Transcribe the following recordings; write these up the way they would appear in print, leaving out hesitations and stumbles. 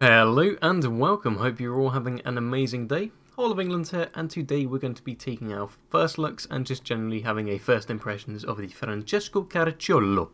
Hello and welcome, hope you're all having an amazing day. Whole of England here, and today we're going to be taking our first looks and just generally having a first impressions of the Francesco Caracciolo.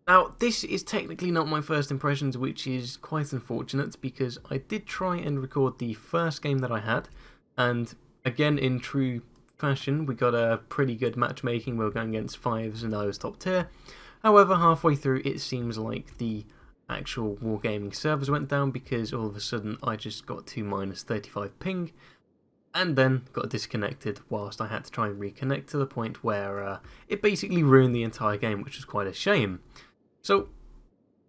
Now, this is technically not my first impressions, which is quite unfortunate because I did try and record the first game that I had, and again in true fashion we got a pretty good matchmaking. We were going against fives and I was top tier. However, halfway through it seems like the actual wargaming servers went down because all of a sudden I just got to -35 ping and then got disconnected whilst I had to try and reconnect, to the point where it basically ruined the entire game, which was quite a shame. So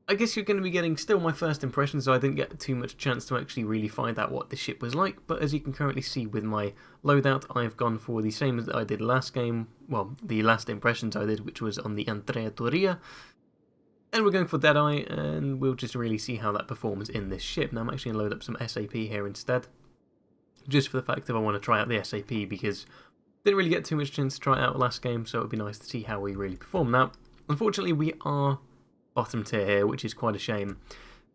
I guess you're going to be getting still my first impressions, so I didn't get too much chance to actually really find out what the ship was like, but as you can currently see with my loadout, I've gone for the same as I did last game, well, the last impressions I did, which was on the Andrea Doria. And we're going for Deadeye, and we'll just really see how that performs in this ship. Now I'm actually going to load up some SAP here instead, just for the fact that I want to try out the SAP, because didn't really get too much chance to try it out last game, so it would be nice to see how we really perform. Now, unfortunately we are bottom tier here, which is quite a shame.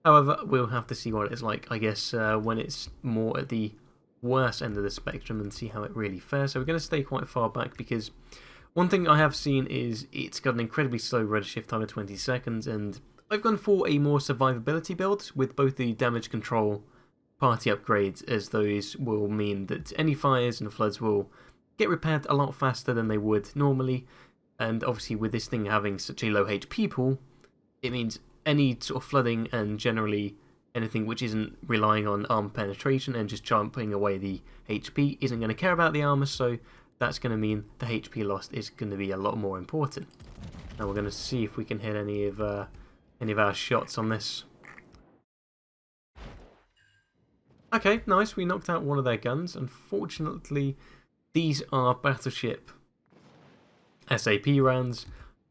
However, we'll have to see what it's like, I guess, when it's more at the worst end of the spectrum and see how it really fares. So we're going to stay quite far back because one thing I have seen is it's got an incredibly slow rudder shift time of 20 seconds, and I've gone for a more survivability build with both the damage control party upgrades, as those will mean that any fires and floods will get repaired a lot faster than they would normally. And obviously with this thing having such a low HP pool, it means any sort of flooding and generally anything which isn't relying on armor penetration and just jumping away the HP isn't going to care about the armor, so that's going to mean the HP lost is going to be a lot more important. Now we're going to see if we can hit any of our shots on this. Okay, nice. We knocked out one of their guns. Unfortunately, these are battleship SAP rounds,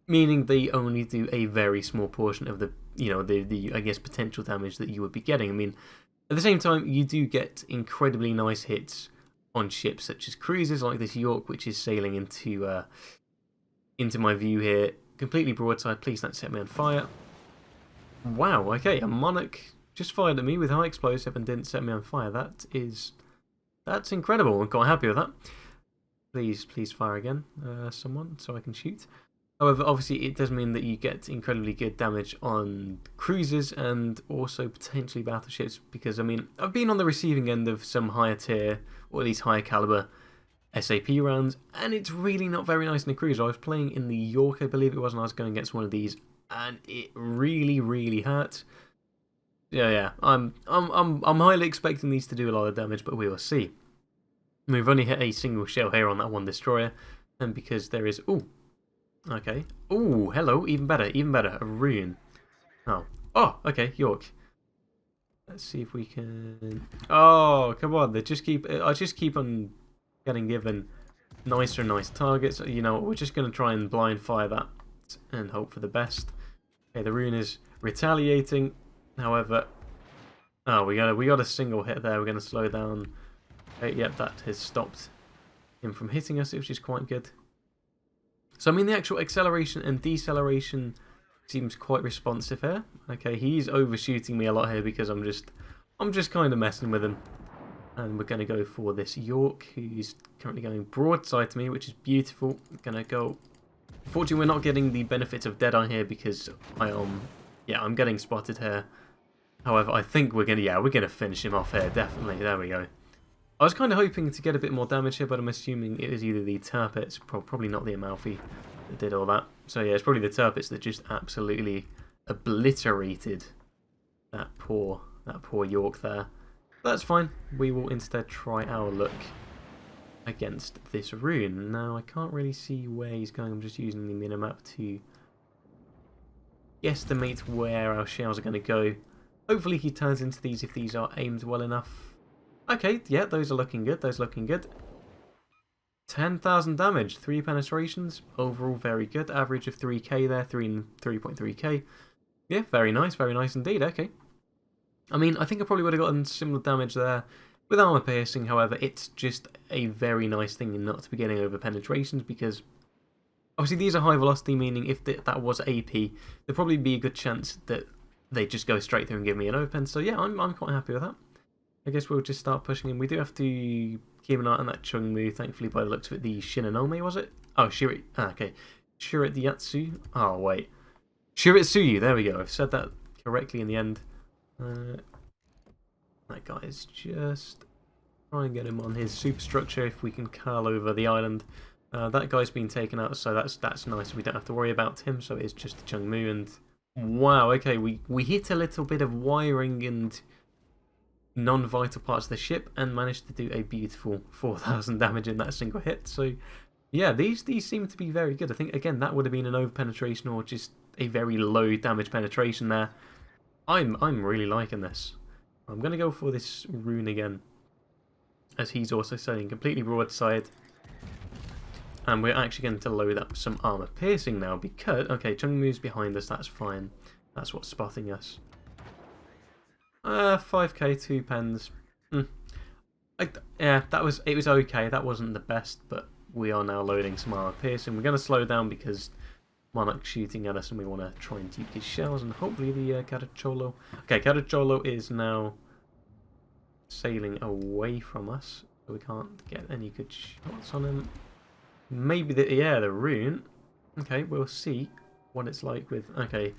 meaning they only do a very small portion of the, the I guess potential damage that you would be getting. I mean, at the same time, you do get incredibly nice hits on ships such as cruisers like this York, which is sailing into my view here, completely broadside. Please don't set me on fire. Wow, okay, a Monarch just fired at me with high explosive and didn't set me on fire. That's incredible. I'm quite happy with that. Please fire again, someone, so I can shoot. However, obviously it does mean that you get incredibly good damage on cruisers and also potentially battleships, because I mean, I've been on the receiving end of some higher tier, or at least higher caliber SAP rounds, and it's really not very nice in a cruiser. I was playing in the York, I believe it was, and I was going against one of these, and it really hurt. Yeah, I'm highly expecting these to do a lot of damage, but we will see. We've only hit a single shell here on that one destroyer, and because there is okay. Oh, hello. Even better. A rune. Oh, okay. York. Let's see if we can. Oh, come on. I just keep on getting given nicer and nice targets. You know, we're just going to try and blind fire that and hope for the best. Okay, the rune is retaliating. However, we got a single hit there. We're going to slow down. Okay, yep, that has stopped him from hitting us, which is quite good. So I mean, the actual acceleration and deceleration seems quite responsive here. Okay, he's overshooting me a lot here because I'm just kind of messing with him. And we're going to go for this York, who's currently going broadside to me, which is beautiful. I'm going to go. Unfortunately, we're not getting the benefits of Deadeye here because I'm getting spotted here. However, I think we're gonna finish him off here, definitely. There we go. I was kind of hoping to get a bit more damage here, but I'm assuming it was either the Turpits, probably not the Amalfi, that did all that. So yeah, it's probably the Turpits that just absolutely obliterated that poor York there. But that's fine. We will instead try our luck against this rune. Now I can't really see where he's going. I'm just using the minimap to guesstimate where our shells are going to go. Hopefully he turns into these if these are aimed well enough. Okay, yeah, those are looking good. 10,000 damage, 3 penetrations. Overall, very good. Average of 3k there, 3.3k. Yeah, very nice indeed. Okay. I mean, I think I probably would have gotten similar damage there with armor piercing. However, it's just a very nice thing not to be getting over penetrations because obviously these are high velocity, meaning if that was AP, there'd probably be a good chance that they just go straight through and give me an open. So yeah, I'm quite happy with that. I guess we'll just start pushing him. We do have to keep an eye on that Chungmu. Thankfully, by the looks of it, the Shinonome, was it? Oh, okay. Shiritsuyatsu. Oh, wait. Shiritsuyu, there we go. I've said that correctly in the end. That guy is just... Try and get him on his superstructure if we can curl over the island. That guy's been taken out, so that's nice. We don't have to worry about him, so it's just the Chungmu. And wow, okay, we hit a little bit of wiring and non-vital parts of the ship and managed to do a beautiful 4,000 damage in that single hit. So yeah, these seem to be very good. I think, again, that would have been an over-penetration or just a very low damage penetration there. I'm really liking this. I'm going to go for this rune again, as he's also saying completely broadside. And we're actually going to load up some armor piercing now because, okay, Chungmu's behind us, that's fine. That's what's spotting us. 5k, 2 pens. Yeah, it was okay. That wasn't the best, but we are now loading some armor piercing. We're going to slow down because Monarch's shooting at us and we want to try and dupe his shells and hopefully the Caracciolo. Okay, Caracciolo is now sailing away from us, so we can't get any good shots on him. Maybe the rune. Okay, we'll see what it's like with... Okay,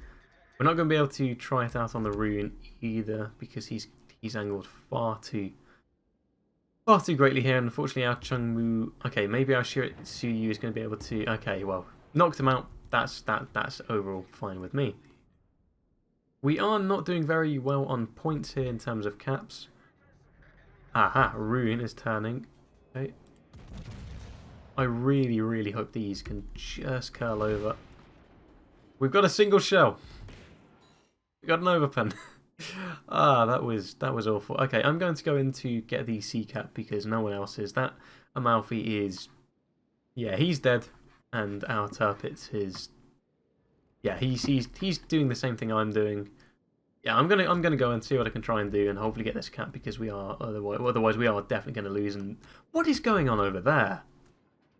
we're not going to be able to try it out on the rune either because he's angled far too greatly here. And unfortunately, our Chungmu... Okay, maybe our Shiritsuyu is going to be able to... Okay, well, knocked him out. That's overall fine with me. We are not doing very well on points here in terms of caps. Aha, rune is turning. Okay. I really, really hope these can just curl over. We've got a single shell. We got an overpen. That was awful. Okay, I'm going to go in to get the sea cap because no one else is. That Amalfi is, yeah, he's dead, and our Turpitz is, yeah, he's doing the same thing I'm doing. Yeah, I'm gonna go and see what I can try and do, and hopefully get this cap because we are otherwise we are definitely going to lose. And what is going on over there?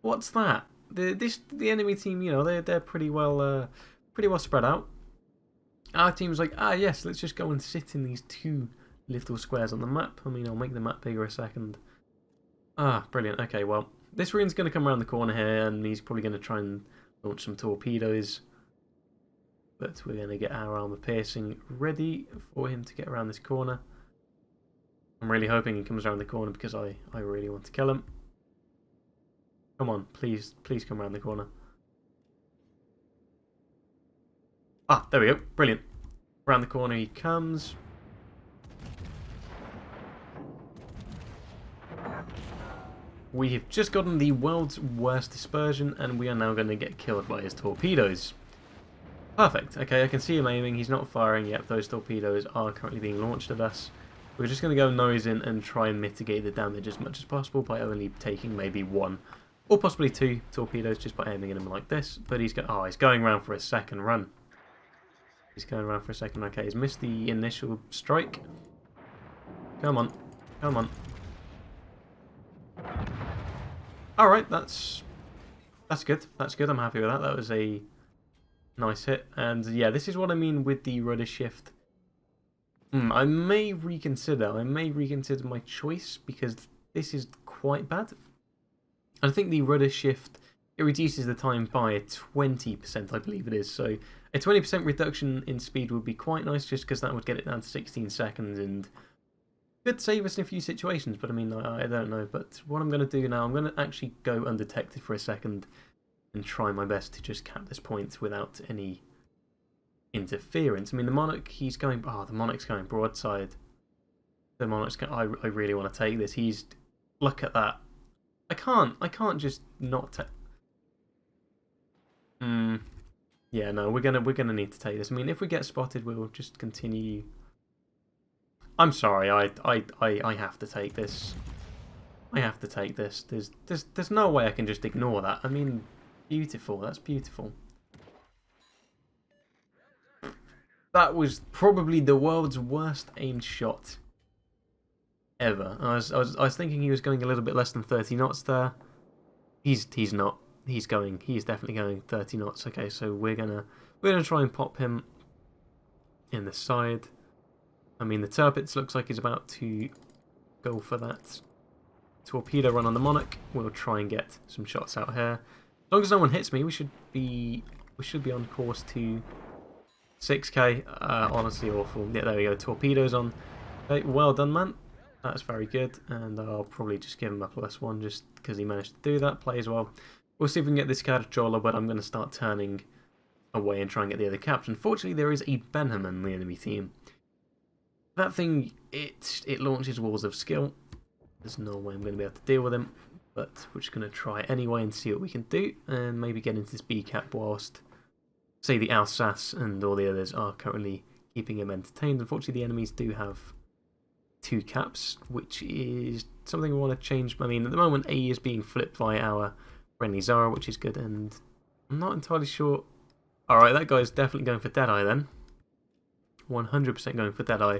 What's that? The enemy team, you know, they're pretty well spread out. Our team's like, yes, let's just go and sit in these two little squares on the map. I mean, I'll make the map bigger a second. Brilliant. Okay, well, this rune's going to come around the corner here, and he's probably going to try and launch some torpedoes. But we're going to get our armor piercing ready for him to get around this corner. I'm really hoping he comes around the corner because I really want to kill him. Come on, please come around the corner. There we go. Brilliant. Around the corner he comes. We have just gotten the world's worst dispersion, and we are now going to get killed by his torpedoes. Perfect. Okay, I can see him aiming. He's not firing yet. Those torpedoes are currently being launched at us. We're just going to go nose in and try and mitigate the damage as much as possible by only taking maybe 1 or possibly 2 torpedoes just by aiming at him like this. But he's going around for a second run. He's going around for a second. Okay, he's missed the initial strike. Come on. Come on. Alright, that's good. That's good. I'm happy with that. That was a nice hit. And yeah, this is what I mean with the rudder shift. I may reconsider my choice because this is quite bad. I think the rudder shift, it reduces the time by 20%, I believe it is. So a 20% reduction in speed would be quite nice just because that would get it down to 16 seconds and could save us in a few situations. But I mean, I don't know. But what I'm going to do now, I'm going to actually go undetected for a second and try my best to just cap this point without any interference. I mean, the Monarch, he's going... the Monarch's going broadside. The Monarch's going... I really want to take this. He's... Look at that. I can't just not take... Yeah, no, we're gonna need to take this. I mean, if we get spotted, we'll just continue. I'm sorry, I have to take this. I have to take this. There's no way I can just ignore that. I mean, beautiful. That's beautiful. That was probably the world's worst aimed shot ever. I was thinking he was going a little bit less than 30 knots there. He's not. He's definitely going 30 knots. Okay, so we're gonna try and pop him. in the side. I mean, the Tirpitz looks like he's about to go for that torpedo run on the Monarch. We'll try and get some shots out here. As long as no one hits me, we should be on course to 6k. Honestly awful. Yeah, there we go. Torpedoes on. Okay, well done, man. That's very good. And I'll probably just give him a +1 just because he managed to do that. Plays well. We'll see if we can get this Caracciolo, but I'm going to start turning away and try and get the other caps. Unfortunately, there is a Benham in the enemy team. That thing, it launches walls of skill. There's no way I'm going to be able to deal with him, but we're just going to try anyway and see what we can do, and maybe get into this B cap whilst, say, the Alsace and all the others are currently keeping him entertained. Unfortunately, the enemies do have 2 caps, which is something we want to change. I mean, at the moment, A is being flipped by our friendly Zara, which is good, and I'm not entirely sure. Alright, that guy's definitely going for Deadeye then. 100% going for Deadeye.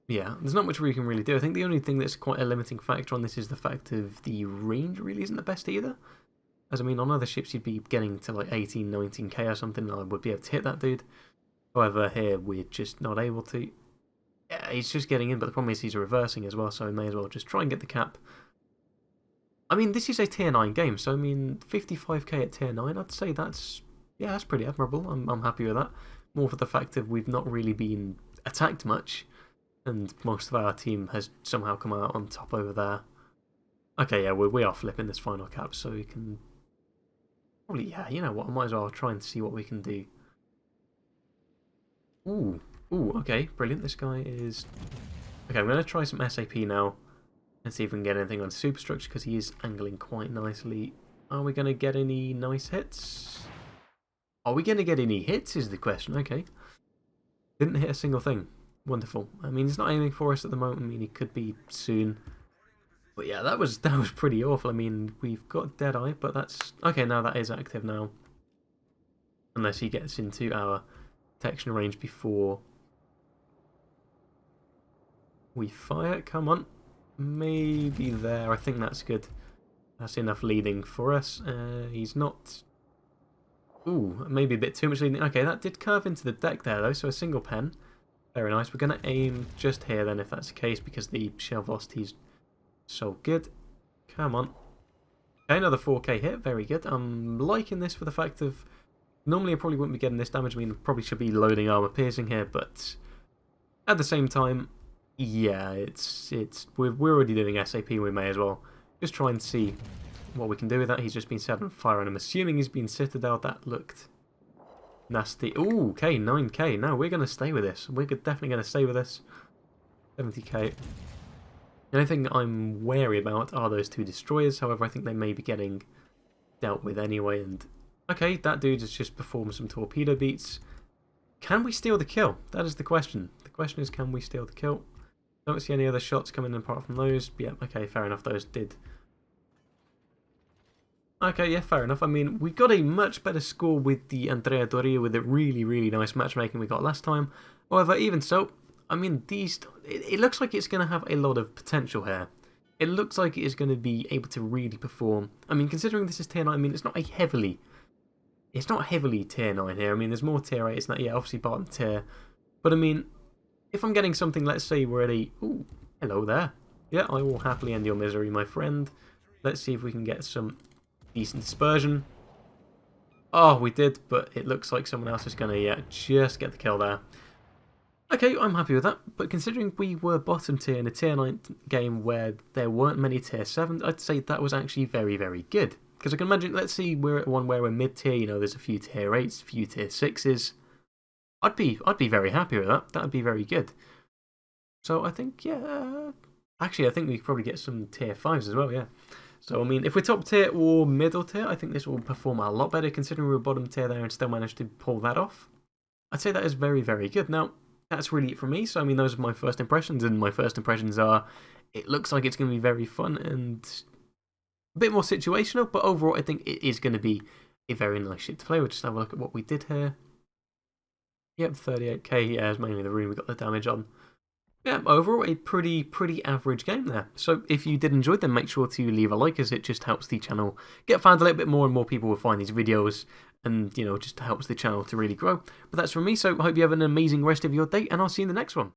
Yeah, there's not much we can really do. I think the only thing that's quite a limiting factor on this is the fact of the range really isn't the best either. As I mean, on other ships you'd be getting to like 18, 19k or something, and I would be able to hit that dude. However, here we're just not able to. Yeah, he's just getting in, but the problem is he's reversing as well, so we may as well just try and get the cap. I mean, this is a tier 9 game, so I mean, 55k at tier 9, I'd say that's pretty admirable. I'm happy with that. More for the fact that we've not really been attacked much, and most of our team has somehow come out on top over there. Okay, yeah, we are flipping this final cap, so we can probably, yeah, you know what, I might as well try and see what we can do. Ooh, okay, brilliant. This guy is... Okay, I'm going to try some SAP now and see if we can get anything on superstructure, because he is angling quite nicely. Are we going to get any nice hits? Are we going to get any hits is the question. Okay. Didn't hit a single thing. Wonderful. I mean, he's not aiming for us at the moment. I mean, he could be soon. But yeah, that was pretty awful. I mean, we've got Deadeye, but that's... Okay, now that is active now. Unless he gets into our detection range before we fire. Come on. Maybe there. I think that's good. That's enough leading for us. He's not... Ooh, maybe a bit too much leading. Okay, that did curve into the deck there, though, so a single pen. Very nice. We're going to aim just here, then, if that's the case, because the shell velocity is so good. Come on. Okay, another 4k hit. Very good. I'm liking this for the fact of... Normally, I probably wouldn't be getting this damage. I mean, I probably should be loading armor piercing here, but... At the same time... Yeah, we're already doing SAP, we may as well just try and see what we can do with that. He's just been set on fire, and I'm assuming he's been Citadel. That looked nasty. Ooh, okay, 9k. No, we're going to stay with this. We're definitely going to stay with this. 70k. The only thing I'm wary about are those 2 destroyers. However, I think they may be getting dealt with anyway. And okay, that dude has just performed some torpedo beats. Can we steal the kill? That is the question. The question is, can we steal the kill? Don't see any other shots coming in apart from those. Yeah, okay, fair enough. Those did. Okay, yeah, fair enough. I mean, we got a much better score with the Andrea Doria with the really, really nice matchmaking we got last time. However, even so, I mean, it looks like it's going to have a lot of potential here. It looks like it is going to be able to really perform. I mean, considering this is tier 9, I mean, it's not heavily tier 9 here. I mean, there's more tier 8. It's not, yeah, obviously bottom tier. But I mean, if I'm getting something, let's say we're at a... Ooh, hello there. Yeah, I will happily end your misery, my friend. Let's see if we can get some decent dispersion. Oh, we did, but it looks like someone else is going to, yeah, just get the kill there. Okay, I'm happy with that. But considering we were bottom tier in a tier 9 game where there weren't many tier 7s, I'd say that was actually very, very good. Because I can imagine, let's see, we're at one where we're mid-tier, you know, there's a few tier 8s, a few tier 6s. I'd be very happy with that. That'd be very good. So I think, yeah... Actually, I think we could probably get some tier 5s as well, yeah. So, I mean, if we're top tier or middle tier, I think this will perform a lot better, considering we were bottom tier there and still managed to pull that off. I'd say that is very, very good. Now, that's really it from me. So, I mean, those are my first impressions, and my first impressions are, it looks like it's going to be very fun and a bit more situational, but overall, I think it is going to be a very nice ship to play. We'll just have a look at what we did here. Yep, 38k, yeah, it's mainly the room we got the damage on. Yeah, overall a pretty average game there. So if you did enjoy, then make sure to leave a like, as it just helps the channel get found a little bit more, and more people will find these videos, and just helps the channel to really grow. But that's from me, so I hope you have an amazing rest of your day, and I'll see you in the next one.